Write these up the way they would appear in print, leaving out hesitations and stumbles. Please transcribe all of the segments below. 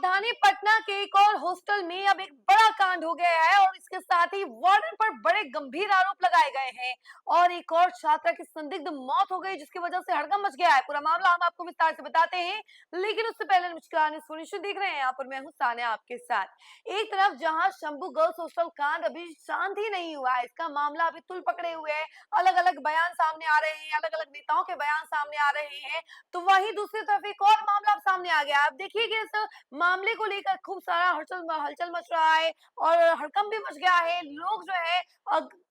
राजधानी पटना के एक और हॉस्टल में अब एक बड़ा कांड हो गया है और इसके साथ ही वार्डन पर बड़े गंभीर आरोप लगाए गए हैं और एक और छात्रा की संदिग्ध मौत हो गई जिसकी वजह से हड़कंप मच गया है। पूरा मामला हम आपको विस्तार से बताते हैं, लेकिन उससे पहले नमस्कार सुनिश्चित देख रहे हैं यहाँ पर मैं हूँ सानिया आपके साथ। एक तरफ जहां शंभू गर्ल्स हॉस्टल कांड अभी शांत ही नहीं हुआ है, इसका मामला अभी तुल पकड़े हुए है, अलग अलग बयान सामने आ रहे हैं, अलग अलग नेताओं के बयान सामने आ रहे हैं, तो वहीं दूसरी तरफ एक और मामला सामने आ गया। अब देखिए कि इस मामले को लेकर खूब सारा हलचल हलचल मच रहा है और हड़कंप भी मच गया है। लोग जो है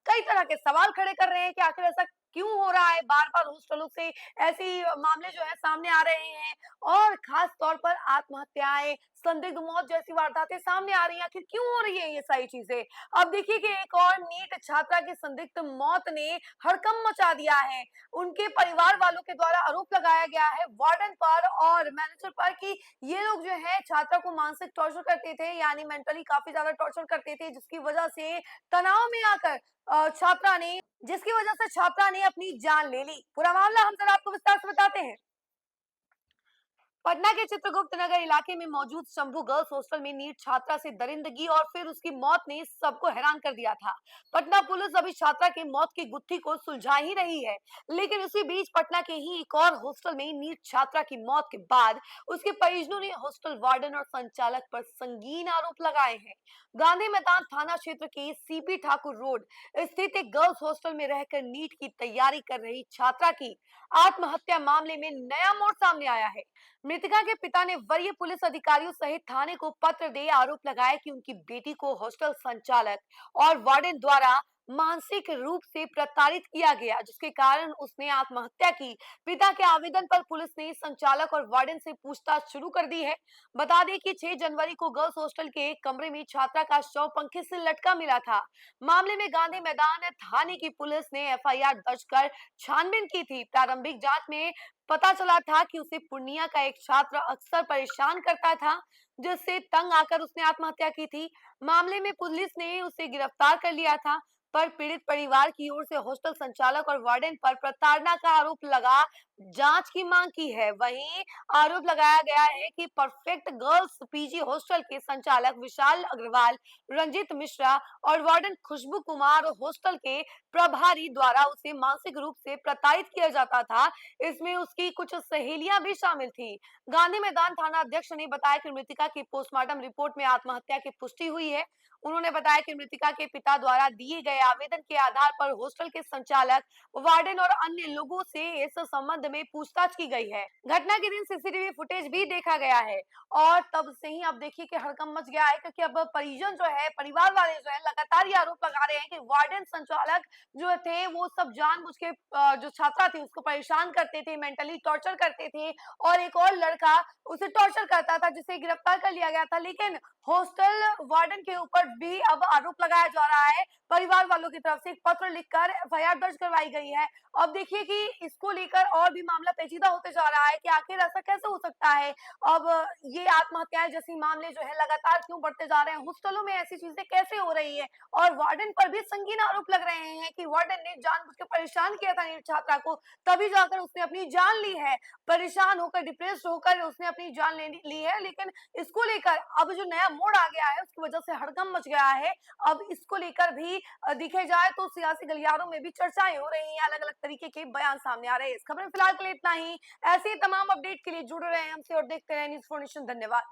कई तरह के सवाल खड़े कर रहे हैं कि आखिर ऐसा क्यों हो रहा है, बार बार हॉस्टलों से ऐसी मामले जो है सामने आ रहे हैं और खास तौर पर आत्महत्याएं, संदिग्ध मौत जैसी वारदातें सामने आ रही हैं। आखिर क्यों हो रही है ये सारी चीजें? अब देखिए कि एक और नीट छात्रा की संदिग्ध मौत ने हड़कंप मचा दिया है। उनके परिवार वालों के द्वारा आरोप लगाया गया है वार्डन पर और मैनेजर पर कि ये लोग जो है छात्रा को मानसिक टॉर्चर करते थे, यानी मेंटली काफी ज्यादा टॉर्चर करते थे, जिसकी वजह से तनाव में आकर छात्रा ने अपनी जान ले ली। पूरा मामला हम जरा आपको विस्तार से बताते हैं। पटना के चित्रगुप्त नगर इलाके में मौजूद शंभू गर्ल्स हॉस्टल में नीट छात्रा से दरिंदगी और फिर उसकी मौत ने सबको हैरान कर दिया था। पटना पुलिस अभी छात्रा की मौत की गुत्थी को सुलझा ही रही है, लेकिन उसी बीच पटना के ही एक और हॉस्टल में नीट छात्रा की मौत के बाद उसके परिजनों ने हॉस्टल वार्डन और संचालक पर संगीन आरोप लगाए हैं। गांधी मैदान थाना क्षेत्र के सीपी ठाकुर रोड स्थित एक गर्ल्स हॉस्टल में रहकर नीट की तैयारी कर रही छात्रा की आत्महत्या मामले में नया मोड़ सामने आया है। मृतका के पिता ने वरीय पुलिस अधिकारियों सहित थाने को पत्र दे आरोप लगाया कि उनकी बेटी को हॉस्टल संचालक और वार्डन द्वारा मानसिक रूप से प्रताड़ित किया गया, जिसके कारण उसने आत्महत्या की। पिता के आवेदन पर पुलिस ने संचालक और वार्डन से पूछताछ शुरू कर दी है। बता दें कि 6 जनवरी को गर्ल्स हॉस्टल के एक कमरे में छात्रा का शव पंखे से लटका मिला था। मामले में गांधी मैदान थाने की पुलिस ने एफआईआर दर्ज कर छानबीन की थी। प्रारंभिक जांच में पता चला था कि उसे पूर्णिया का एक छात्र अक्सर परेशान करता था, जिससे तंग आकर उसने आत्महत्या की थी। मामले में पुलिस ने उसे गिरफ्तार कर लिया था, पर पीड़ित परिवार की ओर से हॉस्टल संचालक और वार्डन पर प्रताड़ना का आरोप लगा जांच की मांग की है। वहीं आरोप लगाया गया है कि परफेक्ट गर्ल्स पीजी हॉस्टल के संचालक विशाल अग्रवाल, रंजित मिश्रा और वार्डन खुशबू कुमार हॉस्टल के प्रभारी द्वारा उसे मानसिक रूप से प्रताड़ित किया जाता था। इसमें उसकी कुछ सहेलियां भी शामिल थी। गांधी मैदान थाना अध्यक्ष ने बताया कि मृतिका की पोस्टमार्टम रिपोर्ट में आत्महत्या की पुष्टि हुई है। उन्होंने बताया कि मृतिका के पिता द्वारा दिए गए आवेदन के आधार पर हॉस्टल के संचालक, वार्डन और अन्य लोगों से इस संबंध में पूछताछ की गई है। घटना के दिन सीसीटीवी फुटेज भी देखा गया है और तब से ही अब देखिए कि हड़कंप मच गया है, क्योंकि अब परिजन जो है, परिवार वाले जो है लगातार ये आरोप लगा रहे हैं कि वार्डन, संचालक जो थे वो सब जानबूझ के जो छात्रा थी उसको परेशान करते थे, मेंटली टॉर्चर करते थे और एक और लड़का उसे टॉर्चर करता था, जिसे गिरफ्तार कर लिया गया था। लेकिन हॉस्टल वार्डन के ऊपर भी अब आरोप लगाया जा रहा है। परिवार वालों की तरफ से एक पत्र लिखकर एफआईआर दर्ज करवाई गई है। अब देखिए कि इसको लेकर और भी मामला पेचीदा होते जा रहा है कि आखिर ऐसा कैसे हो सकता है। अब ये आत्महत्याएं जैसी मामले जो है लगातार क्यों बढ़ते जा रहे हैं, हॉस्टलों में ऐसी चीजें कैसे हो रही है और वार्डन पर भी संगीन आरोप लग रहे हैं कि वार्डन ने जानबूझ के परेशान किया था नीट छात्रा को, तभी जाकर उसने अपनी जान ली है। परेशान होकर, डिप्रेस्ड होकर उसने अपनी जान ले ली है। लेकिन इसको लेकर अब जो नया मोड़ आ गया है उसकी वजह से हड़कंप मच गया है। अब इसको लेकर भी दिखे जाए तो सियासी गलियारों में भी चर्चाएं हो रही हैं, अलग अलग तरीके के बयान सामने आ रहे हैं। इस खबर में फिलहाल के लिए इतना ही। ऐसे ही तमाम अपडेट के लिए जुड़े रहे हमसे और देखते रहे न्यूज़4नेशन। धन्यवाद।